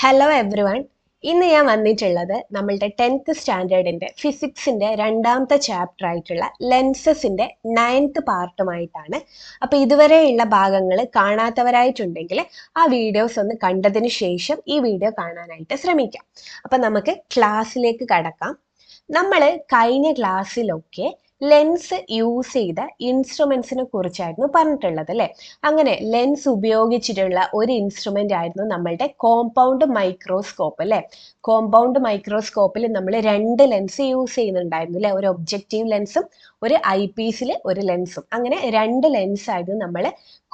Hello every one. ഇന്ന് ഞാൻ വന്നിട്ടുള്ളത് നമ്മളുടെ 10th സ്റ്റാൻഡേർഡിൻ്റെ ഫിസിക്സിൻ്റെ രണ്ടാമത്തെ ചാപ്റ്റർ ആയിട്ടുള്ള ലെൻസസിൻ്റെ 9th പാർട്ടുമായിട്ടാണ്. അപ്പോൾ ഇതുവരെയുള്ള ഭാഗങ്ങൾ കാണാത്തവരായിട്ടുണ്ടെങ്കിൽ ആ വീഡിയോസ് ഒന്ന് കണ്ടതിന് ശേഷം ഈ വീഡിയോ കാണാനായിട്ട് ശ്രമിക്കാം. അപ്പം നമുക്ക് ക്ലാസ്സിലേക്ക് കടക്കാം. നമ്മൾ കഴിഞ്ഞ ക്ലാസ്സിലൊക്കെ ലെൻസ് യൂസ് ചെയ്ത ഇൻസ്ട്രുമെന്റ്സിനെ കുറിച്ചായിരുന്നു പറഞ്ഞിട്ടുള്ളത് അല്ലേ. അങ്ങനെ ലെൻസ് ഉപയോഗിച്ചിട്ടുള്ള ഒരു ഇൻസ്ട്രുമെന്റ് ആയിരുന്നു നമ്മളുടെ കോമ്പൗണ്ട് മൈക്രോസ്കോപ്പ് അല്ലേ. കോമ്പൗണ്ട് മൈക്രോസ്കോപ്പിൽ നമ്മൾ രണ്ട് ലെൻസ് യൂസ് ചെയ്യുന്നുണ്ടായിരുന്നു അല്ലേ. ഒരു ഒബ്ജക്റ്റീവ് ലെൻസും ഒരു ഐ പീസിൽ ഒരു ലെൻസും, അങ്ങനെ രണ്ട് ലെൻസ് ആയിരുന്നു നമ്മൾ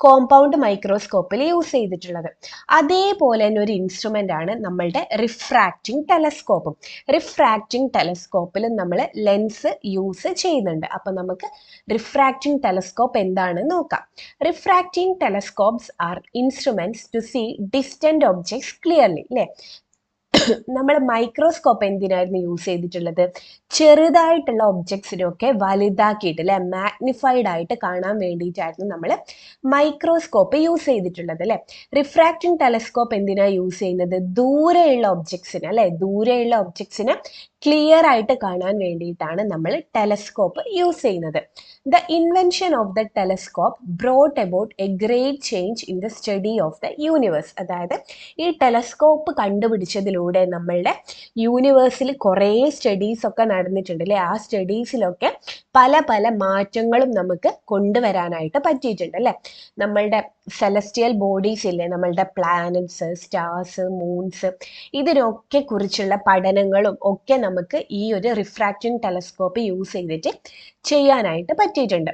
കോമ്പൗണ്ട് മൈക്രോസ്കോപ്പിൽ യൂസ് ചെയ്തിട്ടുള്ളത്. അതേപോലെ തന്നെ ഒരു ഇൻസ്ട്രുമെന്റ് ആണ് നമ്മളുടെ റിഫ്രാക്റ്റിംഗ് ടെലസ്കോപ്പും. റിഫ്രാക്റ്റിംഗ് ടെലസ്കോപ്പിൽ നമ്മൾ ലെൻസ് യൂസ് ചെയ്യുന്നുണ്ട്. അപ്പൊ നമുക്ക് റിഫ്രാക്റ്റിംഗ് ടെലസ്കോപ്പ് എന്താണെന്ന് നോക്കാം. Refracting telescopes are instruments to see distant objects clearly അല്ലേ. നമ്മൾ മൈക്രോസ്കോപ്പ് എന്തിനായിരുന്നു യൂസ് ചെയ്തിട്ടുള്ളത്? ചെറുതായിട്ടുള്ള ഒബ്ജക്ട്സിനൊക്കെ വലുതാക്കിയിട്ട് അല്ലെ, മാഗ്നിഫൈഡ് ആയിട്ട് കാണാൻ വേണ്ടിയിട്ടായിരുന്നു നമ്മൾ മൈക്രോസ്കോപ്പ് യൂസ് ചെയ്തിട്ടുള്ളത് അല്ലെ. റിഫ്രാക്റ്റിംഗ് ടെലസ്കോപ്പ് എന്തിനാ യൂസ് ചെയ്യുന്നത്? ദൂരെയുള്ള ഒബ്ജക്ട്സിന് അല്ലെ, ദൂരെയുള്ള ഒബ്ജക്ട്സിന് ക്ലിയർ ആയിട്ട് കാണാൻ വേണ്ടിയിട്ടാണ് നമ്മൾ ടെലസ്കോപ്പ് യൂസ് ചെയ്യുന്നത്. The invention of the telescope brought about A great change in the study of the universe. അതായത് ഈ ടെലസ്കോപ്പ് കണ്ടുപിടിച്ചതിലൂടെ നമ്മളുടെ യൂണിവേഴ്സിൽ കുറേ സ്റ്റഡീസ് ഒക്കെ നടന്നിട്ടുണ്ട് അല്ലേ. ആ സ്റ്റഡീസിലൊക്കെ പല പല മാറ്റങ്ങളും നമുക്ക് കൊണ്ടുവരാനായിട്ട് പറ്റിയിട്ടുണ്ട് അല്ലേ. നമ്മളുടെ സെലസ്റ്റിയൽ ബോഡീസ് ഇല്ലേ, നമ്മളുടെ പ്ലാനറ്റ്സ്, സ്റ്റാർസ്, മൂൺസ്, ഇതിനൊക്കെ കുറിച്ചുള്ള പഠനങ്ങളും ഒക്കെ നമുക്ക് ഈ ഒരു റിഫ്രാക്റ്റിംഗ് ടെലസ്കോപ്പ് യൂസ് ചെയ്തിട്ട് ചെയ്യാനായിട്ട് പറ്റിയിട്ടുണ്ട്.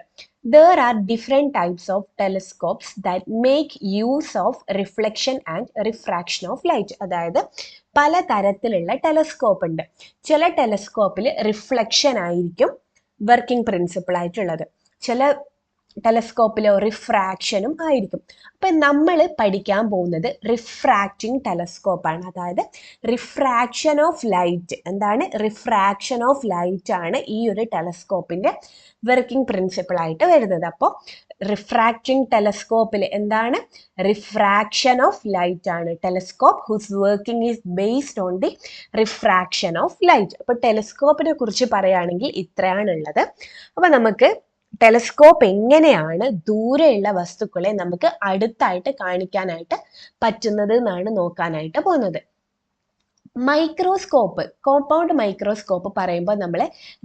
There are different types of telescopes that make use of reflection and refraction of light. അതായത് പല തരത്തിലുള്ള ടെലസ്കോപ്പ് ഉണ്ട്. ചില ടെലസ്കോപ്പിൽ റിഫ്ലക്ഷൻ ആയിരിക്കും വർക്കിംഗ് പ്രിൻസിപ്പിൾ ആയിട്ടുള്ളത്, ചില ടെലസ്കോപ്പിലോ റിഫ്രാക്ഷനും ആയിരിക്കും. അപ്പം നമ്മൾ പഠിക്കാൻ പോകുന്നത് റിഫ്രാക്റ്റിംഗ് ടെലസ്കോപ്പാണ്. അതായത് റിഫ്രാക്ഷൻ ഓഫ് ലൈറ്റ്. എന്താണ്? റിഫ്രാക്ഷൻ ഓഫ് ലൈറ്റ് ആണ് ഈ ഒരു ടെലസ്കോപ്പിന്റെ വർക്കിംഗ് പ്രിൻസിപ്പിൾ ആയിട്ട് വരുന്നത്. അപ്പോൾ റിഫ്രാക്റ്റിംഗ് ടെലസ്കോപ്പിൽ എന്താണ്? റിഫ്രാക്ഷൻ ഓഫ് ലൈറ്റ് ആണ്. Telescope whose working is based on the refraction of light. അപ്പോൾ ടെലസ്കോപ്പിനെ കുറിച്ച് പറയുകയാണെങ്കിൽ ഇത്രയാണുള്ളത്. അപ്പോൾ നമുക്ക് ടെലസ്കോപ്പ് എങ്ങനെയാണ് ദൂരെയുള്ള വസ്തുക്കളെ നമുക്ക് അടുത്തായിട്ട് കാണിക്കാനായിട്ട് പറ്റുന്നത് എന്നാണ് നോക്കാനായിട്ട് പോകുന്നത്. മൈക്രോസ്കോപ്പ്, കോമ്പൗണ്ട് മൈക്രോസ്കോപ്പ് പറയുമ്പോൾ നമ്മൾ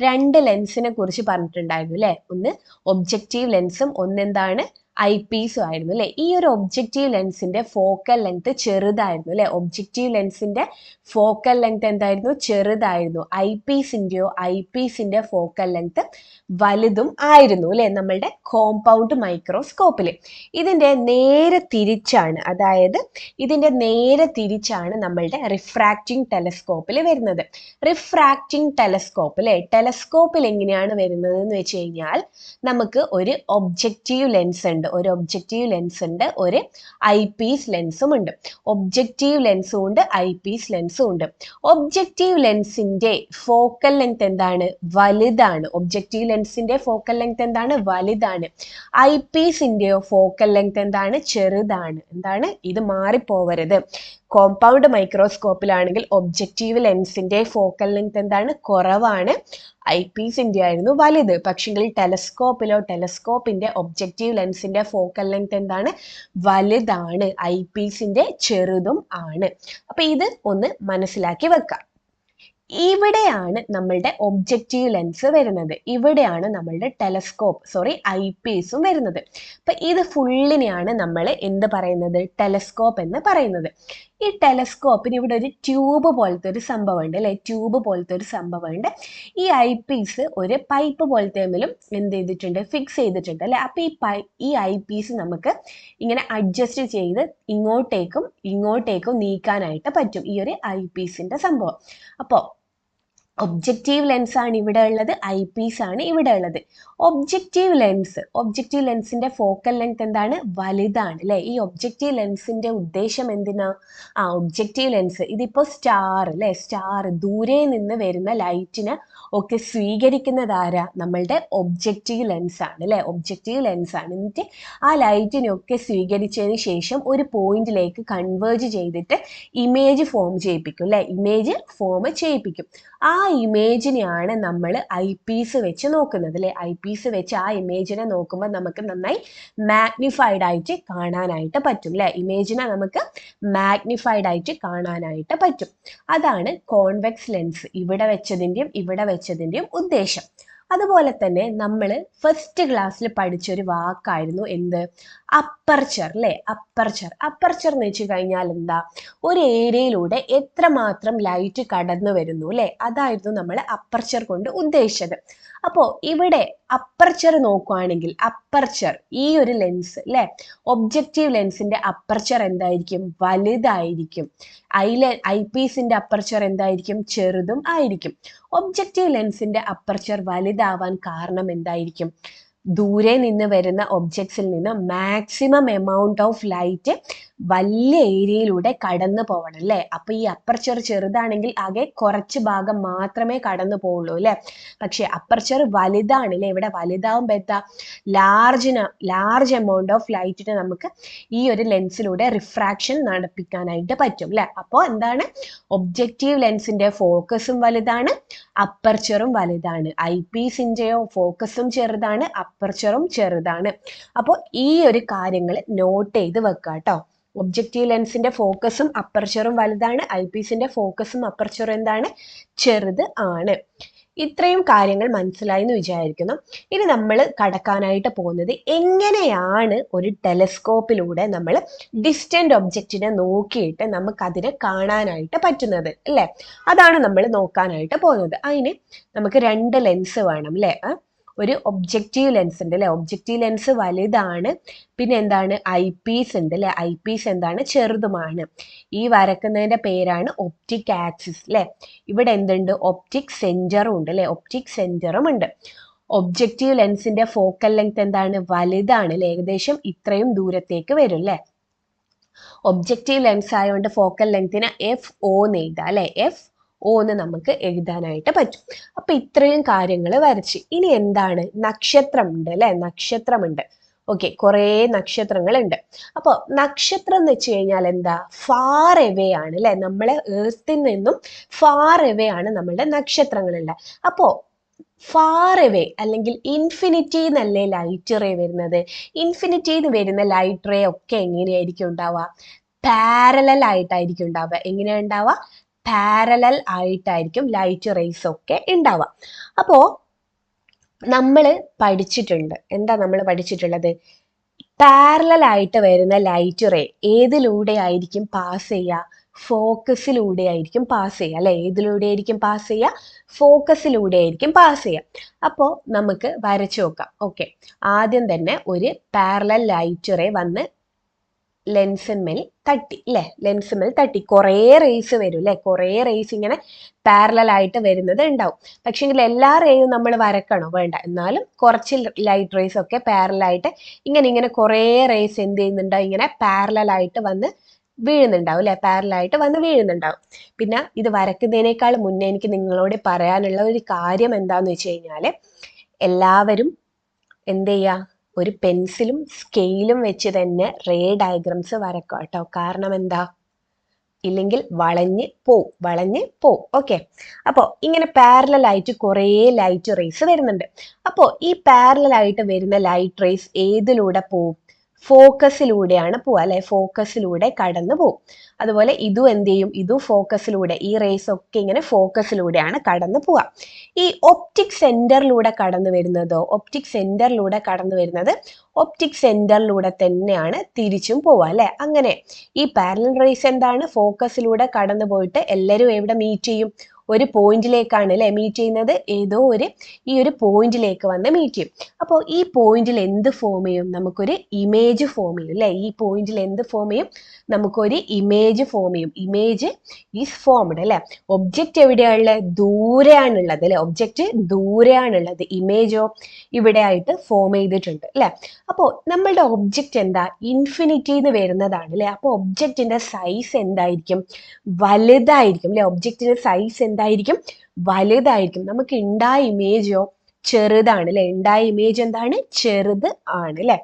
രണ്ട് ലെൻസിനെ കുറിച്ച് പറഞ്ഞിട്ടുണ്ടായിരുന്നു അല്ലേ. ഒന്ന് ഒബ്ജക്റ്റീവ് ലെൻസും ഒന്നെന്താണ്? ഐ പീസും ആയിരുന്നു അല്ലേ. ഈ ഒരു ഒബ്ജക്റ്റീവ് ലെൻസിന്റെ ഫോക്കൽ ലെങ്ത് ചെറുതായിരുന്നു അല്ലേ. ഒബ്ജക്റ്റീവ് ലെൻസിന്റെ ഫോക്കൽ ലെങ്ത് എന്തായിരുന്നു? ചെറുതായിരുന്നു. ഐ പീസിന്റെ ഫോക്കൽ ലെങ്ത് വലുതും ആയിരുന്നു അല്ലേ നമ്മളുടെ കോമ്പൗണ്ട് മൈക്രോസ്കോപ്പിൽ. ഇതിന്റെ നേരെ തിരിച്ചാണ്, അതായത് ഇതിന്റെ നേരെ തിരിച്ചാണ് നമ്മളുടെ റിഫ്രാക്റ്റിംഗ് ടെലസ്കോപ്പിൽ വരുന്നത്. റിഫ്രാക്റ്റിംഗ് ടെലസ്കോപ്പ് അല്ലേ, ടെലസ്കോപ്പിൽ എങ്ങനെയാണ് വരുന്നത് എന്ന് വെച്ച് കഴിഞ്ഞാൽ നമുക്ക് ഒരു ഒബ്ജക്റ്റീവ് ലെൻസ് ഉണ്ട്, ഒരു ഐ പീസ് ലെൻസും ഉണ്ട്. ഒബ്ജക്റ്റീവ് ലെൻസും ഉണ്ട്, ഐ പീസ് ലെൻസും ഉണ്ട്. ഒബ്ജക്റ്റീവ് ലെൻസിന്റെ ഫോക്കൽ ലെങ്ത് എന്താണ്? വലുതാണ്. ഒബ്ജക്റ്റീവ് ലെൻസിന്റെ ഫോക്കൽ ലെങ്ത് എന്താണ്? വലുതാണ്. ഐ പീസിന്റെയോ ഫോക്കൽ ലെങ്ത് എന്താണ്? ചെറുതാണ്. എന്താണ്? ഇത് മാറിപ്പോവരുത്. കോമ്പൗണ്ട് മൈക്രോസ്കോപ്പിലാണെങ്കിൽ ഒബ്ജക്റ്റീവ് ലെൻസിന്റെ ഫോക്കൽ ലെങ്ത് എന്താണ്? കുറവാണ്. ഐ പീസിന്റെ ആയിരുന്നു വലുത്. പക്ഷെങ്കിൽ ടെലസ്കോപ്പിന്റെ ഒബ്ജക്റ്റീവ് ലെൻസിന്റെ ഫോക്കൽ ലെങ്ത് എന്താണ്? വലുതാണ്. ഐ പീസിന്റെ ചെറുതും ആണ്. അപ്പൊ ഇത് ഒന്ന് മനസ്സിലാക്കി വെക്കാം. ഇവിടെയാണ് നമ്മളുടെ ഒബ്ജക്റ്റീവ് ലെൻസ് വരുന്നത്, ഇവിടെയാണ് നമ്മളുടെ ഐ പീസും വരുന്നത്. അപ്പൊ ഇത് ഫുള്ളിനെയാണ് നമ്മൾ എന്ത് പറയുന്നത്? ടെലസ്കോപ്പ് എന്ന് പറയുന്നത്. ഈ ടെലസ്കോപ്പിന് ഇവിടെ ഒരു ട്യൂബ് പോലത്തെ ഒരു സംഭവം ഉണ്ട് അല്ലെ, ഉണ്ട്. ഈ ഐ പീസ് ഒരു പൈപ്പ് പോലത്തെ എന്ത് ചെയ്തിട്ടുണ്ട്? ഫിക്സ് ചെയ്തിട്ടുണ്ട് അല്ലെ. അപ്പൊ ഈ ഐ പീസ് നമുക്ക് ഇങ്ങനെ അഡ്ജസ്റ്റ് ചെയ്ത് ഇങ്ങോട്ടേക്കും നീക്കാനായിട്ട് പറ്റും, ഈ ഒരു ഐ പീസിന്റെ സംഭവം. അപ്പോൾ ഒബ്ജക്റ്റീവ് ലെൻസ് ആണ് ഇവിടെ ഉള്ളത്, ഐ പീസ് ആണ് ഇവിടെ ഉള്ളത്. ഒബ്ജക്റ്റീവ് ലെൻസിന്റെ ഫോക്കൽ ലെങ്ത് എന്താണ്? വലുതാണ് അല്ലെ. ഈ ഒബ്ജക്റ്റീവ് ലെൻസിന്റെ ഉദ്ദേശം എന്തിനാ? ഒബ്ജക്റ്റീവ് ലെൻസ് ഇതിപ്പോ സ്റ്റാർ അല്ലെ, സ്റ്റാർ ദൂരെ നിന്ന് വരുന്ന ലൈറ്റിനെ ഒക്കെ സ്വീകരിക്കുന്നത് ആരാ? നമ്മളുടെ ഒബ്ജക്റ്റീവ് ലെൻസ് ആണ് അല്ലെ, ഒബ്ജക്റ്റീവ് ലെൻസ് ആണ്. എന്നിട്ട് ആ ലൈറ്റിനൊക്കെ സ്വീകരിച്ചതിന് ശേഷം ഒരു പോയിന്റിലേക്ക് കൺവേർജ് ചെയ്തിട്ട് ഇമേജ് ഫോം ചെയ്യിപ്പിക്കും അല്ലെ, ഇമേജ് ഫോം ചെയ്യിപ്പിക്കും. ആ ഇമേജിനെയാണ് നമ്മൾ ഐ പീസ് വെച്ച് നോക്കുന്നത് അല്ലെ. ഐ പീസ് വെച്ച് ആ ഇമേജിനെ നോക്കുമ്പോൾ നമുക്ക് നന്നായി മാഗ്നിഫൈഡ് ആയിട്ട് കാണാനായിട്ട് പറ്റും അല്ലെ. ഇമേജിനെ നമുക്ക് മാഗ്നിഫൈഡ് ആയിട്ട് കാണാനായിട്ട് പറ്റും. അതാണ് കോൺവെക്സ് ലെൻസ് ഇവിടെ വെച്ചതിന്റെയും ഉദ്ദേശം. അതുപോലെ തന്നെ നമ്മൾ ഫസ്റ്റ് ക്ലാസ്സിൽ പഠിച്ചൊരു വാക്കായിരുന്നു എന്ത്? അപ്പർച്ചർ അല്ലെ. അപ്പർച്ചർ എന്ന് വെച്ച് കഴിഞ്ഞാൽ എന്താ? ഒരു ഏരിയയിലൂടെ എത്രമാത്രം ലൈറ്റ് കടന്നു വരുന്നു അല്ലെ, അതായിരുന്നു നമ്മൾ അപ്പർച്ചർ കൊണ്ട് ഉദ്ദേശിച്ചത്. അപ്പോൾ ഇവിടെ അപ്പർച്ചർ നോക്കുവാണെങ്കിൽ അപ്പർച്ചർ ഈ ഒരു ലെൻസ് അല്ലെ, ഒബ്ജക്റ്റീവ് ലെൻസിന്റെ അപ്പർച്ചർ എന്തായിരിക്കും? വലുതായിരിക്കും. ഐ പീസിന്റെ അപ്പർച്ചർ എന്തായിരിക്കും? ചെറുതും ആയിരിക്കും. ഒബ്ജക്റ്റീവ് ലെൻസിന്റെ അപ്പർച്ചർ വലുതാവാൻ കാരണം എന്തായിരിക്കും? ദൂരെ നിന്ന് വരുന്ന ഒബ്ജക്ട്സിൽ നിന്ന് മാക്സിമം എമൗണ്ട് ഓഫ് ലൈറ്റ് വലിയ ഏരിയയിലൂടെ കടന്നു പോകണം അല്ലേ. അപ്പൊ ഈ അപ്പർച്ചർ ചെറുതാണെങ്കിൽ ആകെ കുറച്ച് ഭാഗം മാത്രമേ കടന്നു അല്ലെ. പക്ഷെ അപ്പർച്ചർ വലുതാണ് അല്ലെ. ഇവിടെ വലുതാവുമ്പോൾ എന്താ? ലാർജ് എമൗണ്ട് ഓഫ് ലൈറ്റിന് നമുക്ക് ഈ ഒരു ലെൻസിലൂടെ റിഫ്രാക്ഷൻ നടപ്പിക്കാനായിട്ട് പറ്റും അല്ലെ. അപ്പോൾ എന്താണ്? ഒബ്ജക്റ്റീവ് ലെൻസിന്റെ ഫോക്കസും വലുതാണ്, അപ്പർച്ചറും വലുതാണ്. ഐ പീസിന്റെയോ ഫോക്കസും ചെറുതാണ്, അപ്പർച്ചറും ചെറുതാണ്. അപ്പോൾ ഈ ഒരു കാര്യങ്ങൾ നോട്ട് ചെയ്ത് വെക്കുക കേട്ടോ. ഒബ്ജക്റ്റീവ് ലെൻസിന്റെ ഫോക്കസും അപ്പർച്ചറും വലുതാണ്, ഐ പീസിന്റെ ഫോക്കസും അപ്പർച്ചറും എന്താണ്? ചെറുത് ആണ്. ഇത്രയും കാര്യങ്ങൾ മനസ്സിലായി എന്ന് വിചാരിക്കുന്നു. ഇനി നമ്മൾ കടക്കാനായിട്ട് പോകുന്നത് എങ്ങനെയാണ് ഒരു ടെലസ്കോപ്പിലൂടെ നമ്മൾ ഡിസ്റ്റന്റ് ഒബ്ജക്റ്റിനെ നോക്കിയിട്ട് നമുക്ക് അതിനെ കാണാനായിട്ട് പറ്റുന്നത് അല്ലേ. അതാണ് നമ്മൾ നോക്കാനായിട്ട് പോകുന്നത്. അതിന് നമുക്ക് 2 ലെൻസ് വേണം അല്ലേ. ഒരു ഒബ്ജക്റ്റീവ് ലെൻസ് ഉണ്ട് അല്ലെ. ഒബ്ജക്റ്റീവ് ലെൻസ് വലുതാണ്, പിന്നെ എന്താണ്? ഐ പീസ് ഉണ്ട് അല്ലെ. ഐ പീസ് എന്താണ്? ചെറുതുമാണ്. ഈ വരക്കുന്നതിന്റെ പേരാണ് ഒപ്റ്റിക് ആക്സിസ് അല്ലെ. ഇവിടെ എന്തുണ്ട്? ഒപ്റ്റിക് സെന്ററും ഉണ്ട് അല്ലെ. ഒപ്റ്റിക് സെന്ററും ഉണ്ട്. ഒബ്ജക്റ്റീവ് ലെൻസിന്റെ ഫോക്കൽ ലെങ്ത് എന്താണ്? വലുതാണ് അല്ലെ. ഏകദേശം ഇത്രയും ദൂരത്തേക്ക് വരും അല്ലെ. ഒബ്ജക്റ്റീവ് ലെൻസ് ആയതുകൊണ്ട് ഫോക്കൽ ലെങ്തിന് FO എന്ന് എഴുതാം അല്ലെ. FO എന്ന് നമുക്ക് എഴുതാനായിട്ട് പറ്റും. അപ്പൊ ഇത്രയും കാര്യങ്ങൾ വരച്ച് ഇനി എന്താണ്? നക്ഷത്രമുണ്ട് അല്ലെ. നക്ഷത്രമുണ്ട്. ഓക്കെ, കുറേ നക്ഷത്രങ്ങളുണ്ട്. അപ്പോൾ നക്ഷത്രം എന്ന് വെച്ച് കഴിഞ്ഞാൽ എന്താ? ഫാർ എവേ ആണ് അല്ലെ. നമ്മളെ എർത്തിൽ നിന്നും ഫാർ എവേ ആണ് നമ്മളുടെ നക്ഷത്രങ്ങളുണ്ട്. അപ്പോ ഫാർ എവേ അല്ലെങ്കിൽ ഇൻഫിനിറ്റി എന്നല്ലേ ലൈറ്റ് റേ വരുന്നത്. ഇൻഫിനിറ്റിന്ന് വരുന്ന ലൈറ്റ് റേ ഒക്കെ എങ്ങനെയായിരിക്കും ഉണ്ടാവുക? പാരലൽ ആയിട്ടായിരിക്കും ഉണ്ടാവുക. എങ്ങനെയാ ഉണ്ടാവുക? പാരലൽ ആയിട്ടായിരിക്കും ലൈറ്റ് റേസ് ഒക്കെ ഉണ്ടാവുക. അപ്പോ നമ്മൾ പഠിച്ചിട്ടുണ്ട്, എന്താ നമ്മൾ പഠിച്ചിട്ടുള്ളത്? പാരലൽ ആയിട്ട് വരുന്ന ലൈറ്റ് റേ ഏതിലൂടെ ആയിരിക്കും പാസ് ചെയ്യുക? ഫോക്കസിലൂടെ ആയിരിക്കും പാസ് ചെയ്യുക അല്ലെ. ഏതിലൂടെ ആയിരിക്കും പാസ് ചെയ്യുക? ഫോക്കസിലൂടെ ആയിരിക്കും പാസ് ചെയ്യുക. അപ്പോൾ നമുക്ക് വരച്ചു നോക്കാം. ഓക്കെ, ആദ്യം തന്നെ ഒരു പാരലൽ ലൈറ്റ് റേ വന്ന് ലെൻസിന്മേൽ തട്ടി അല്ലെ. ലെൻസിന്മേൽ തട്ടി കുറേ റേസ് വരും അല്ലെ. കുറേ റേസ് ഇങ്ങനെ പാരലൽ ആയിട്ട് വരുന്നത് ഉണ്ടാവും. പക്ഷെങ്കിൽ എല്ലാ റേയും നമ്മൾ വരക്കണോ? വേണ്ട. എന്നാലും കുറച്ച് ലൈറ്റ് റേസ് ഒക്കെ പാരലൽ ആയിട്ട് ഇങ്ങനെ കുറേ റേസ് എന്ത് ചെയ്യുന്നുണ്ടാവും? ഇങ്ങനെ പാരലൽ ആയിട്ട് വന്ന് വീഴുന്നുണ്ടാവും അല്ലെ. പാരലൽ ആയിട്ട് വന്ന് വീഴുന്നുണ്ടാവും. പിന്നെ ഇത് വരക്കുന്നതിനേക്കാൾ മുന്നേ എനിക്ക് നിങ്ങളോട് പറയാനുള്ള ഒരു കാര്യം എന്താന്ന് വെച്ച് കഴിഞ്ഞാൽ, എല്ലാവരും എന്ത് ചെയ്യുക? ഒരു പെൻസിലും സ്കെയിലും വെച്ച് തന്നെ റേ ഡയഗ്രംസ് വരക്കുക കേട്ടോ. കാരണം എന്താ? ഇല്ലെങ്കിൽ വളഞ്ഞ് പോവും. ഓക്കെ, അപ്പോൾ ഇങ്ങനെ പാരലൽ ആയിട്ട് കുറേ ലൈറ്റ് റേസ് വരുന്നുണ്ട്. അപ്പോൾ ഈ പാരലൽ ആയിട്ട് വരുന്ന ലൈറ്റ് റേസ് ഏതിലൂടെ പോവും? ഫോക്കസിലൂടെയാണ് പോവുക അല്ലെ. ഫോക്കസിലൂടെ കടന്നു പോവും. അതുപോലെ ഇതും എന്ത് ചെയ്യും? ഇതും ഫോക്കസിലൂടെ, ഈ റേസ് ഒക്കെ ഇങ്ങനെ ഫോക്കസിലൂടെയാണ് കടന്നു പോവുക. ഈ ഒപ്റ്റിക് സെന്ററിലൂടെ കടന്നു വരുന്നതോ? ഒപ്റ്റിക് സെന്ററിലൂടെ തന്നെയാണ് തിരിച്ചും പോവുക അല്ലെ. അങ്ങനെ ഈ പാരലൽ റേസ് എന്താണ്? ഫോക്കസിലൂടെ കടന്നു പോയിട്ട് എല്ലാവരും എവിടെ മീറ്റ് ചെയ്യും? ഒരു പോയിന്റിലേക്കാണ് അല്ലെ മീറ്റ് ചെയ്യുന്നത്, ഏതോ ഒരു ഈ ഒരു പോയിന്റിലേക്ക് വന്ന് മീറ്റ് ചെയ്യും. അപ്പോൾ ഈ പോയിന്റിൽ എന്ത് ഫോം ചെയ്യും, നമുക്കൊരു ഇമേജ് ഫോം ചെയ്യും അല്ലെ. ഈ പോയിന്റിൽ എന്ത് ഫോം ചെയ്യും, നമുക്കൊരു ഇമേജ് ഫോം ചെയ്യും. ഇമേജ് ഈസ് ഫോംഡ് അല്ലെ. ഒബ്ജക്റ്റ് എവിടെയാണുള്ളത്, ദൂരെയാണുള്ളത് അല്ലെ. ഒബ്ജക്റ്റ് ദൂരെയാണുള്ളത്, ഇമേജോ ഇവിടെ ആയിട്ട് ഫോം ചെയ്തിട്ടുണ്ട് അല്ലെ. അപ്പോൾ നമ്മളുടെ ഒബ്ജക്റ്റ് എന്താ, ഇൻഫിനിറ്റിന്ന് വരുന്നതാണ് അല്ലെ. അപ്പോൾ ഒബ്ജക്റ്റിന്റെ സൈസ് എന്തായിരിക്കും, വലുതായിരിക്കും അല്ലെ. ഒബ്ജക്റ്റിന്റെ സൈസ് എന്തായിരിക്കും, വലുതായിരിക്കും. നമുക്ക് ഉണ്ടായ ഇമേജോ ചെറുതാണ് അല്ലെ. ഉണ്ടായ ഇമേജ് എന്താണ്, ചെറുത് ആണ് അല്ലെ.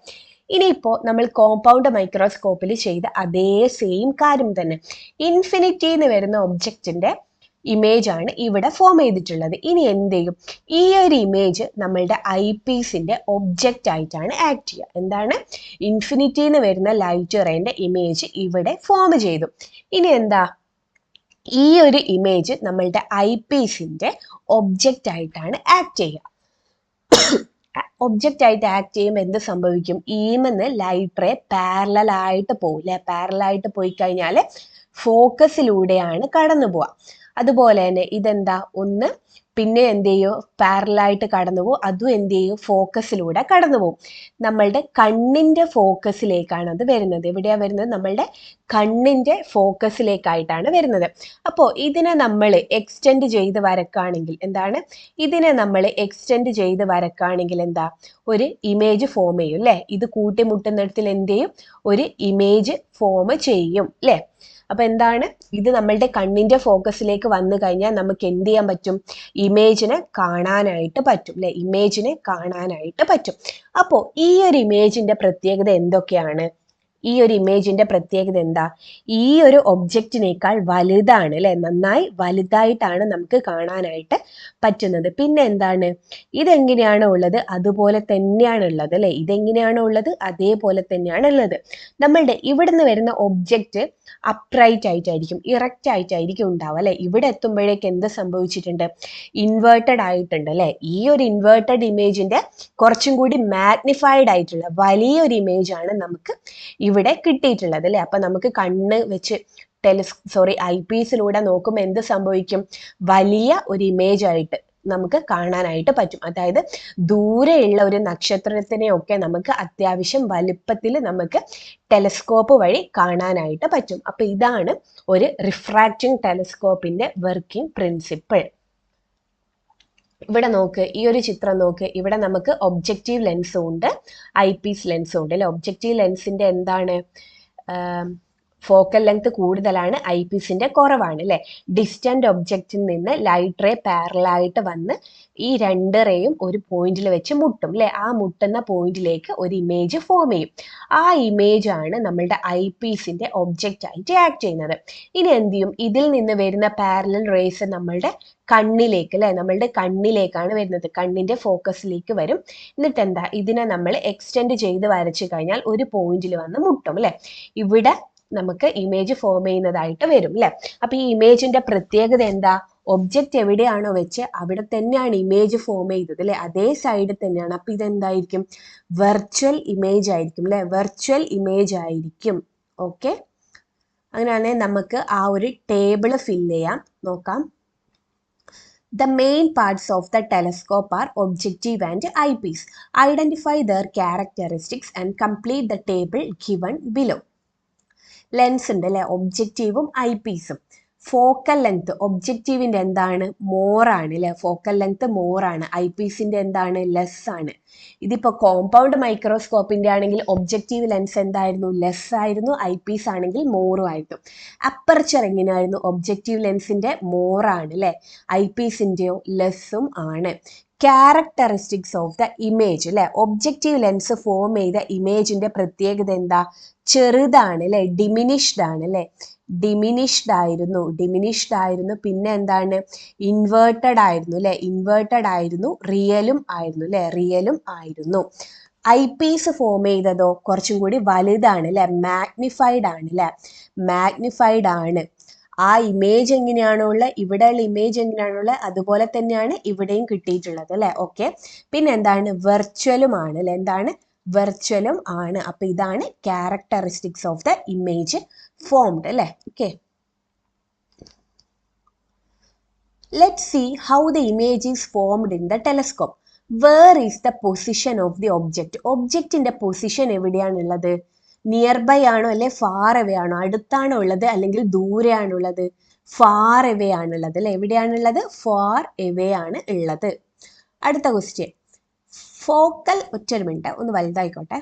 ഇനിയിപ്പോ നമ്മൾ കോമ്പൗണ്ട് മൈക്രോസ്കോപ്പിൽ ചെയ്ത അതേ സെയിം കാര്യം തന്നെ, ഇൻഫിനിറ്റിന്ന് വരുന്ന ഒബ്ജക്റ്റിന്റെ ഇമേജ് ആണ് ഇവിടെ ഫോം ചെയ്തിട്ടുള്ളത്. ഇനി എന്ത് ചെയ്യും, ഈ ഒരു ഇമേജ് നമ്മളുടെ ഐ പീസിന്റെ ഒബ്ജക്റ്റ് ആയിട്ടാണ് ആക്ട് ചെയ്യുക. എന്താണ്, ഇൻഫിനിറ്റിന്ന് വരുന്ന ലൈറ്റ് റേന്റെ ഇമേജ് ഇവിടെ ഫോം ചെയ്തു. ഇനി എന്താ, ഈ ഒരു ഇമേജ് നമ്മളുടെ ഐ പീസിന്റെ ഒബ്ജക്റ്റ് ആയിട്ടാണ് ആക്ട് ചെയ്യുക. ഒബ്ജക്റ്റ് ആയിട്ട് ആക്ട് ചെയ്യുമ്പോൾ എന്ത് സംഭവിക്കും, ഈമെന്ന് ലൈറ്റ് റേ പാരലൽ ആയിട്ട് പോകും അല്ലെ. പാരലൽ ആയിട്ട് പോയി കഴിഞ്ഞാൽ ഫോക്കസിലൂടെയാണ് കടന്നു പോവുക. അതുപോലെ തന്നെ ഇതെന്താ, ഒന്ന് പിന്നെ എന്ത് ചെയ്യും, പാരലായിട്ട് കടന്നു പോകും, അതും എന്ത് ചെയ്യും, ഫോക്കസിലൂടെ കടന്നു പോകും. നമ്മളുടെ കണ്ണിന്റെ ഫോക്കസിലേക്കാണ് അത് വരുന്നത്. എവിടെയാ വരുന്നത്, നമ്മളുടെ കണ്ണിന്റെ ഫോക്കസിലേക്കായിട്ടാണ് വരുന്നത്. അപ്പോൾ ഇതിനെ നമ്മൾ എക്സ്റ്റെൻഡ് ചെയ്ത് വരക്കുകയാണെങ്കിൽ എന്താണ്, ഇതിനെ നമ്മൾ എക്സ്റ്റെൻഡ് ചെയ്ത് വരക്കുകയാണെങ്കിൽ എന്താ, ഒരു ഇമേജ് ഫോം ചെയ്യും അല്ലെ. ഇത് കൂട്ടിമുട്ടുന്നിടത്തിൽ എന്ത് ചെയ്യും, ഒരു ഇമേജ് ഫോം ചെയ്യും അല്ലെ. അപ്പൊ എന്താണ്, ഇത് നമ്മളുടെ കണ്ണിന്റെ ഫോക്കസിലേക്ക് വന്നു കഴിഞ്ഞാൽ നമുക്ക് എന്ത് ചെയ്യാൻ പറ്റും, ഇമേജിനെ കാണാനായിട്ട് പറ്റും അല്ലെ. ഇമേജിനെ കാണാനായിട്ട് പറ്റും. അപ്പോൾ ഈ ഒരു ഇമേജിന്റെ പ്രത്യേകത എന്തൊക്കെയാണ്, ഈ ഒരു ഇമേജിന്റെ പ്രത്യേകത എന്താ, ഈ ഒരു ഒബ്ജക്റ്റിനേക്കാൾ വലുതാണ് അല്ലെ. നന്നായി വലുതായിട്ടാണ് നമുക്ക് കാണാനായിട്ട് പറ്റുന്നത്. പിന്നെ എന്താണ്, ഇതെങ്ങനെയാണ് ഉള്ളത്, അതുപോലെ തന്നെയാണ് ഉള്ളത് അല്ലെ. ഇതെങ്ങനെയാണ് ഉള്ളത്, അതേപോലെ തന്നെയാണ് ഉള്ളത്. നമ്മളുടെ ഇവിടുന്ന് വരുന്ന ഒബ്ജക്റ്റ് അപ്രൈറ്റ് ആയിട്ടായിരിക്കും, ഇറക്റ്റ് ആയിട്ടായിരിക്കും ഉണ്ടാവുക അല്ലെ. ഇവിടെ എത്തുമ്പോഴേക്ക് എന്ത് സംഭവിച്ചിട്ടുണ്ട്, ഇൻവേർട്ടഡ് ആയിട്ടുണ്ട് അല്ലെ. ഈ ഒരു ഇൻവേർട്ടഡ് ഇമേജിന്റെ കുറച്ചും കൂടി മാഗ്നിഫൈഡ് ആയിട്ടുള്ള വലിയൊരു ഇമേജ് ആണ് നമുക്ക് ഇവിടെ കിട്ടിയിട്ടുള്ളത് അല്ലെ. അപ്പൊ നമുക്ക് കണ്ണ് വെച്ച് ഐ പീസിലൂടെ നോക്കുമ്പോൾ എന്ത് സംഭവിക്കും, വലിയ ഒരു ഇമേജ് ആയിട്ട് നമുക്ക് കാണാനായിട്ട് പറ്റും. അതായത് ദൂരെയുള്ള ഒരു നക്ഷത്രത്തിനെയൊക്കെ നമുക്ക് അത്യാവശ്യം വലിപ്പത്തിൽ നമുക്ക് ടെലസ്കോപ്പ് വഴി കാണാനായിട്ട് പറ്റും. അപ്പൊ ഇതാണ് ഒരു റിഫ്രാക്റ്റിംഗ് ടെലസ്കോപ്പിന്റെ വർക്കിംഗ് പ്രിൻസിപ്പിൾ. ഇവിടെ നോക്ക്, ഈ ഒരു ചിത്രം നോക്ക്, ഇവിടെ നമുക്ക് ഒബ്ജക്റ്റീവ് ലെൻസും ഉണ്ട്, ഐ പീസ് ലെൻസും ഉണ്ട് അല്ലെ. ഒബ്ജക്റ്റീവ് ലെൻസിന്റെ എന്താണ്, ഫോക്കൽ ലെങ്ത് കൂടുതലാണ്, ഐ പീസിന്റെ കുറവാണ് അല്ലെ. ഡിസ്റ്റന്റ് ഒബ്ജക്റ്റിൽ നിന്ന് ലൈറ്റ് റേ പാരലായിട്ട് വന്ന് ഈ രണ്ട് റേയും ഒരു പോയിന്റിൽ വെച്ച് മുട്ടും അല്ലെ. ആ മുട്ടുന്ന പോയിന്റിലേക്ക് ഒരു ഇമേജ് ഫോം ചെയ്യും. ആ ഇമേജ് ആണ് നമ്മളുടെ ഐ പീസിന്റെ ഒബ്ജക്റ്റ് ആയിട്ട് ആക്ട് ചെയ്യുന്നത്. ഇനി എന്ത് ചെയ്യും, ഇതിൽ നിന്ന് വരുന്ന പാരലൽ റേസ് നമ്മളുടെ കണ്ണിലേക്ക് അല്ലെ, നമ്മളുടെ കണ്ണിലേക്കാണ് വരുന്നത്, കണ്ണിന്റെ ഫോക്കസിലേക്ക് വരും. എന്നിട്ട് എന്താ, ഇതിനെ നമ്മൾ എക്സ്റ്റെൻഡ് ചെയ്ത് വരച്ചു കഴിഞ്ഞാൽ ഒരു പോയിന്റിൽ വന്ന് മുട്ടും അല്ലെ. ഇവിടെ നമുക്ക് ഇമേജ് ഫോം ചെയ്യുന്നതായിട്ട് വരും അല്ലെ. അപ്പൊ ഈ ഇമേജിന്റെ പ്രത്യേകത എന്താ, ഒബ്ജക്റ്റ് എവിടെയാണോ വെച്ച് അവിടെ തന്നെയാണ് ഇമേജ് ഫോം ചെയ്തത് അല്ലെ, അതേ സൈഡിൽ തന്നെയാണ്. അപ്പൊ ഇതെന്തായിരിക്കും, വെർച്വൽ ഇമേജ് ആയിരിക്കും അല്ലെ, വെർച്വൽ ഇമേജ് ആയിരിക്കും. ഓക്കെ, അങ്ങനെയാണെങ്കിൽ നമുക്ക് ആ ഒരു ടേബിൾ ഫില്ല് ചെയ്യാം, നോക്കാം. The main parts of the telescope are objective and eyepiece. Identify their characteristics and complete the table given below. Lens ഉണ്ട് അല്ലെ, ഒബ്ജക്റ്റീവും ഐ പീസും. ഫോക്കൽ ലെങ്ത് ഒബ്ജക്റ്റീവിന്റെ എന്താണ്, മോറാണ് അല്ലെ, ഫോക്കൽ ലെങ്ത് മോറാണ്. ഐ പീസിന്റെ എന്താണ്, ലെസ് ആണ്. ഇതിപ്പോ കോമ്പൗണ്ട് മൈക്രോസ്കോപ്പിന്റെ ആണെങ്കിൽ ഒബ്ജക്റ്റീവ് ലെൻസ് എന്തായിരുന്നു, ലെസ് ആയിരുന്നു, ഐ പീസ് ആണെങ്കിൽ മോറും ആയിരുന്നു. അപ്പർച്ചർ എങ്ങനെയായിരുന്നു, ഒബ്ജക്റ്റീവ് ലെൻസിന്റെ മോറാണ് അല്ലെ, ഐ പീസിന്റെയോ ലെസ്സും ആണ്. ക്യാരക്ടറിസ്റ്റിക്സ് ഓഫ് ദ ഇമേജ് അല്ലെ, ഒബ്ജക്റ്റീവ് ലെൻസ് ഫോം ചെയ്ത ഇമേജിന്റെ പ്രത്യേകത എന്താ, ചെറുതാണ് അല്ലെ, ഡിമിനിഷ്ഡ് ആണ് അല്ലെ, ഡിമിനിഷ്ഡ് ആയിരുന്നു. പിന്നെ എന്താണ്, ഇൻവേർട്ടഡ് ആയിരുന്നു അല്ലെ, ഇൻവേർട്ടഡ് ആയിരുന്നു, റിയലും ആയിരുന്നു അല്ലെ, റിയലും ആയിരുന്നു. ഐ പീസ് ഫോം ചെയ്തതോ കുറച്ചും കൂടി വലുതാണ് അല്ലെ, മാഗ്നിഫൈഡ് ആണ് അല്ലെ, മാഗ്നിഫൈഡ് ആണ്. ആ ഇമേജ് എങ്ങനെയാണോ ഉള്ളത്, ഇവിടെയുള്ള ഇമേജ് എങ്ങനെയാണോ ഉള്ളത് അതുപോലെ തന്നെയാണ് ഇവിടെയും കിട്ടിയിട്ടുള്ളത് അല്ലെ. ഓക്കെ, പിന്നെ എന്താണ്, വെർച്വലും ആണ് അല്ലെ, എന്താണ്, വെർച്വലും ആണ്. അപ്പൊ ഇതാണ് characteristics of the image formed അല്ലെ. Okay, Let's see how the image is formed in the telescope. Where is the position of the object? ഒബ്ജക്റ്റിന്റെ പൊസിഷൻ എവിടെയാണുള്ളത്? നിയർ ബൈ ആണോ അല്ലെ ഫാർ എവേ ആണോ? അടുത്താണോ ഉള്ളത് അല്ലെങ്കിൽ ദൂരെയാണുള്ളത്? ഫാർ എവേ ആണുള്ളത് അല്ലെ? എവിടെയാണുള്ളത്? ഫാർ എവേ ആണ് ഉള്ളത്. അടുത്ത ക്വസ്റ്റ്യൻ, ഫോക്കൽ, ഒറ്റൊരു മിനിറ്റ് ഒന്ന് വലുതായിക്കോട്ടെ.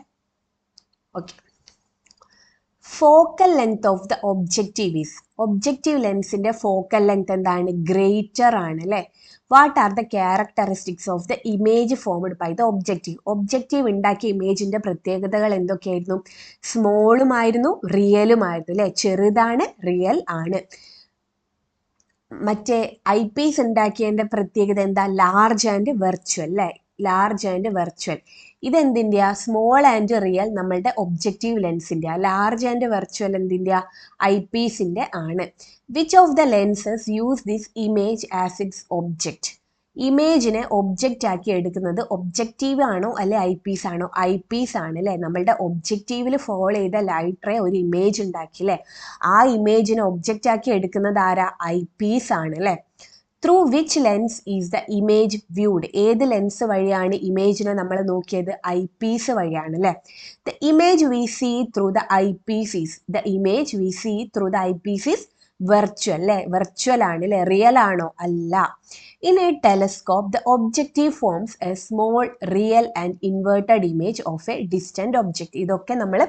Okay, focal length of the objective is, objective ലെൻസിന്റെ ഫോക്കൽ ലെങ്ത് എന്താണ്? ഗ്രേറ്റർ ആണ് അല്ലെ? What are the characteristics of the image formed by the objective? Objective ഉണ്ടാക്കിയ ഇമേജിന്റെ പ്രത്യേകതകൾ എന്തൊക്കെയായിരുന്നു? സ്മോളുമായിരുന്നു, റിയലുമായിരുന്നു അല്ലെ? ചെറുതാണ്, റിയൽ ആണ്. മറ്റേ ഐ പീസ് ഉണ്ടാക്കിയതിന്റെ പ്രത്യേകത എന്താ? ലാർജ് ആൻഡ് വെർച്വൽ അല്ലെ? Large and virtual. ഇതെന്തിൻ്റെയാ? സ്മോൾ ആൻഡ് റിയൽ നമ്മളുടെ ഒബ്ജക്റ്റീവ് ലെൻസിൻ്റെ. ലാർജ് ആൻഡ് വെർച്വൽ എന്തിൻ്റെയാ? ഐ പീസിൻ്റെ ആണ്. Which of the lenses use this image as its object? ഇമേജിനെ ഒബ്ജക്റ്റ് ആക്കി എടുക്കുന്നത് ഒബ്ജക്റ്റീവ് ആണോ അല്ലെ ഐ പീസ് ആണോ? ഐ പീസ് ആണ് അല്ലെ? നമ്മളുടെ ഒബ്ജക്റ്റീവിൽ ഫോളോ ചെയ്ത ലൈറ്റ് റേ ഒരു ഇമേജ് ഉണ്ടാക്കി അല്ലെ? ആ ഇമേജിനെ ഒബ്ജക്റ്റ് ആക്കി എടുക്കുന്നത് ആരാ? ഐ പീസ് ആണ് അല്ലെ? Through which lens is the image viewed? ഏത് ലെൻസ് വഴിയാണ് ഇമേജിനെ നമ്മൾ നോക്കിയത്? ഐ പീസ് വഴിയാണ് അല്ലെ? The image we see through the eyepiece is, the image we see through the eyepiece is virtual അല്ലെ? വെർച്വൽ ആണ് അല്ലെ? റിയൽ ആണോ? അല്ല. In a telescope, the objective forms a small, real and inverted image of a distant object. ഇതൊക്കെ നമ്മൾ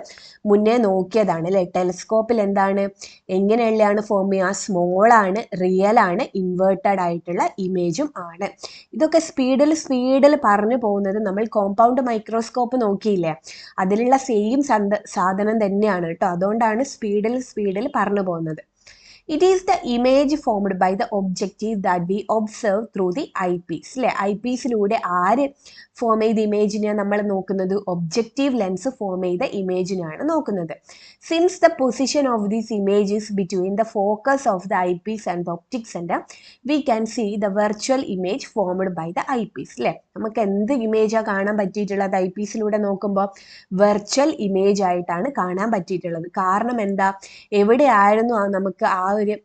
മുന്നേ നോക്കിയതാണ് അല്ലേ? ടെലിസ്കോപ്പിൽ എന്താണ്, എങ്ങനെയുള്ളതാണ് ഫോം ചെയ്യുക? സ്മോൾ ആണ്, റിയൽ ആണ്, ഇൻവേർട്ടഡ് ആയിട്ടുള്ള ഇമേജും ആണ്. ഇതൊക്കെ സ്പീഡിൽ പറഞ്ഞു പോകുന്നത് നമ്മൾ കോമ്പൗണ്ട് മൈക്രോസ്കോപ്പ് നോക്കിയില്ലേ, അതിലുള്ള സെയിം സാധനം തന്നെയാണ് കേട്ടോ. അതുകൊണ്ടാണ് സ്പീഡിൽ പറഞ്ഞു പോകുന്നത്. It is the image formed by the objective that we observe through the eyepiece. അല്ലേ? ഐപീസിലൂടെ ആര് ഫോം ചെയ്ത ഇമേജിനെ നമ്മൾ നോക്കുന്നത്? ഒബ്ജക്റ്റീവ് ലെൻസ് ഫോം ചെയ്ത ഇമേജിനാണ് നോക്കുന്നത്. Since the position of these images between the focus of the eyepiece and the optic centre, we can see the virtual image formed by the eyepiece. അല്ലേ? നമുക്ക് എന്ത് ഇമേജാണ് കാണാൻ പറ്റിയിട്ടുള്ളത്? ഐപീസിലൂടെ നോക്കുമ്പോൾ വെർച്വൽ ഇമേജ് ആയിട്ടാണ് കാണാൻ പറ്റിയിട്ടുള്ളത്. കാരണം എന്താ? എവിടെയായിരുന്നു നമുക്ക് ആ ഒരു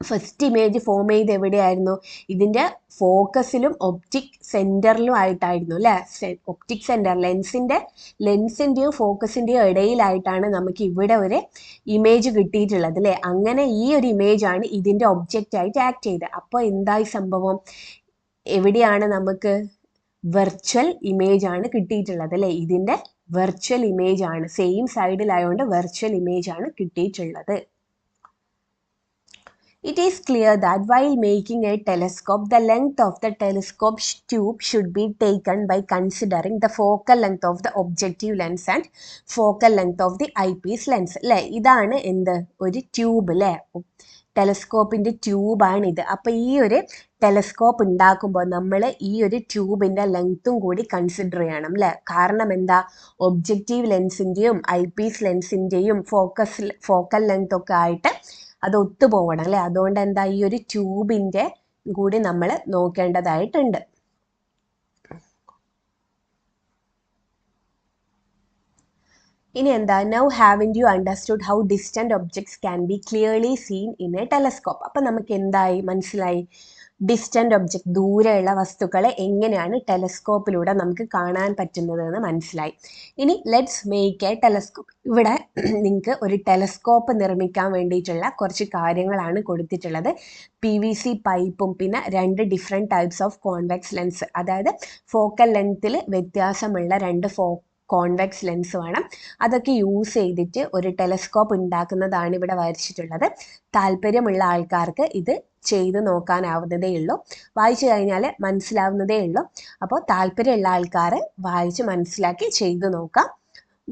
ഫസ്റ്റ് ഇമേജ് ഫോം ചെയ്ത് എവിടെയായിരുന്നു? ഇതിൻ്റെ ഫോക്കസിലും ഒപ്റ്റിക് സെൻറ്ററിലും ആയിട്ടായിരുന്നു അല്ലേ? ഒപ്റ്റിക് സെൻറ്റർ ലെൻസിൻ്റെയും ഫോക്കസിൻ്റെയും ഇടയിലായിട്ടാണ് നമുക്ക് ഇവിടെ ഒരു ഇമേജ് കിട്ടിയിട്ടുള്ളത് അല്ലേ? അങ്ങനെ ഈ ഒരു ഇമേജാണ് ഇതിൻ്റെ ഒബ്ജക്റ്റ് ആയിട്ട് ആക്ട് ചെയ്തത്. അപ്പോൾ എന്തായി സംഭവം? എവിടെയാണ് നമുക്ക് വെർച്വൽ ഇമേജ് ആണ് കിട്ടിയിട്ടുള്ളത് അല്ലേ? ഇതിൻ്റെ വെർച്വൽ ഇമേജ് ആണ്, സെയിം സൈഡിലായതുകൊണ്ട് വെർച്വൽ ഇമേജ് ആണ് കിട്ടിയിട്ടുള്ളത്. It is clear that while making a telescope, the length of the telescope tube should be taken by considering the focal length of the objective lens and focal length of the eyepiece lens. അല്ലേ? ഇതാണ് എന്ത്? ഒരു tube അല്ലേ? ടെലസ്കോപ്പിൻ്റെ ട്യൂബാണിത്. അപ്പോൾ ഈ ഒരു telescope ഉണ്ടാക്കുമ്പോൾ നമ്മൾ ഈ ഒരു ട്യൂബിൻ്റെ ലെങ്ത്തും കൂടി കൺസിഡർ ചെയ്യണം അല്ലേ? കാരണം എന്താ? ഒബ്ജക്റ്റീവ് ലെൻസിൻ്റെയും ഐപീസ് ലെൻസിൻ്റെയും ഫോക്കൽ ലെങ്ത് ഒക്കെ ആയിട്ട് അത് ഒത്തുപോകണം അല്ലേ? അതുകൊണ്ട് എന്താ, ഈ ഒരു ട്യൂബിൻ്റെ കൂടി നമ്മൾ നോക്കേണ്ടതായിട്ടുണ്ട്. ഇനി എന്താ, now haven't you understood how distant objects can be clearly scene in A telescope? അപ്പം നമുക്ക് എന്തായി മനസ്സിലായി? ഡിസ്റ്റന്റ് ഒബ്ജക്റ്റ്, ദൂരെയുള്ള വസ്തുക്കളെ എങ്ങനെയാണ് ടെലസ്കോപ്പിലൂടെ നമുക്ക് കാണാൻ പറ്റുന്നത് എന്ന് മനസ്സിലായി. ഇനി ലെറ്റ്സ് മേക്ക് എ ടെലസ്കോപ്പ്. ഇവിടെ നിങ്ങൾക്ക് ഒരു ടെലസ്കോപ്പ് നിർമ്മിക്കാൻ വേണ്ടിയിട്ടുള്ള കുറച്ച് കാര്യങ്ങളാണ് കൊടുത്തിട്ടുള്ളത്. PVC പൈപ്പും പിന്നെ 2 different types of convex lens, അതായത് ഫോക്കൽ ലെങ്ത്തിൽ വ്യത്യാസമുള്ള 2 കോൺവെക്സ് ലെൻസ് വേണം. അതൊക്കെ യൂസ് ചെയ്തിട്ട് ഒരു ടെലസ്കോപ്പ് ഉണ്ടാക്കുന്നതാണ് ഇവിടെ വരച്ചിട്ടുള്ളത്. താല്പര്യമുള്ള ആൾക്കാർക്ക് ഇത് ചെയ്ത് നോക്കാനാവുന്നതേ ഉള്ളൂ, വായിച്ചു കഴിഞ്ഞാൽ മനസ്സിലാവുന്നതേ ഉള്ളൂ. അപ്പോൾ താല്പര്യമുള്ള ആൾക്കാർ വായിച്ച് മനസ്സിലാക്കി ചെയ്തു നോക്കാം.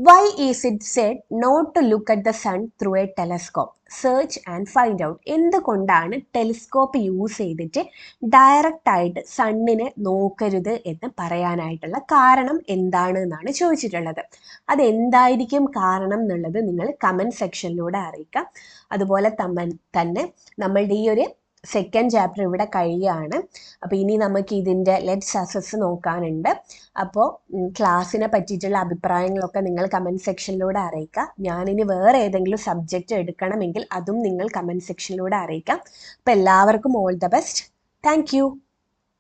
Why is it said not to look at the sun through a telescope? Search and find out. എന്തുകൊണ്ടാണ് ടെലിസ്കോപ്പ് യൂസ് ചെയ്തിട്ട് ഡയറക്റ്റ് ആയിട്ട് സണ്ണിനെ നോക്കരുത് എന്ന് പറയാനായിട്ടുള്ള കാരണം എന്താണ് എന്നാണ് ചോദിച്ചിട്ടുള്ളത്. അതെന്തായിരിക്കും കാരണം എന്നുള്ളത് നിങ്ങൾ കമൻറ്റ് സെക്ഷനിലൂടെ അറിയിക്കാം. അതുപോലെ തന്നെ നമ്മളുടെ ഈ ഒരു സെക്കൻഡ് ചാപ്റ്റർ ഇവിടെ കഴിയുകയാണ്. അപ്പോൾ ഇനി നമുക്ക് ഇതിൻ്റെ ലെറ്റ്സ് അസസ് നോക്കാനുണ്ട്. അപ്പോൾ ക്ലാസ്സിനെ പറ്റിയിട്ടുള്ള അഭിപ്രായങ്ങളൊക്കെ നിങ്ങൾ കമൻറ്റ് സെക്ഷനിലൂടെ അറിയിക്കുക. ഞാനിനി വേറെ ഏതെങ്കിലും സബ്ജക്റ്റ് എടുക്കണമെങ്കിൽ അതും നിങ്ങൾ കമൻറ്റ് സെക്ഷനിലൂടെ അറിയിക്കാം. അപ്പോൾ എല്ലാവർക്കും all the best. Thank you.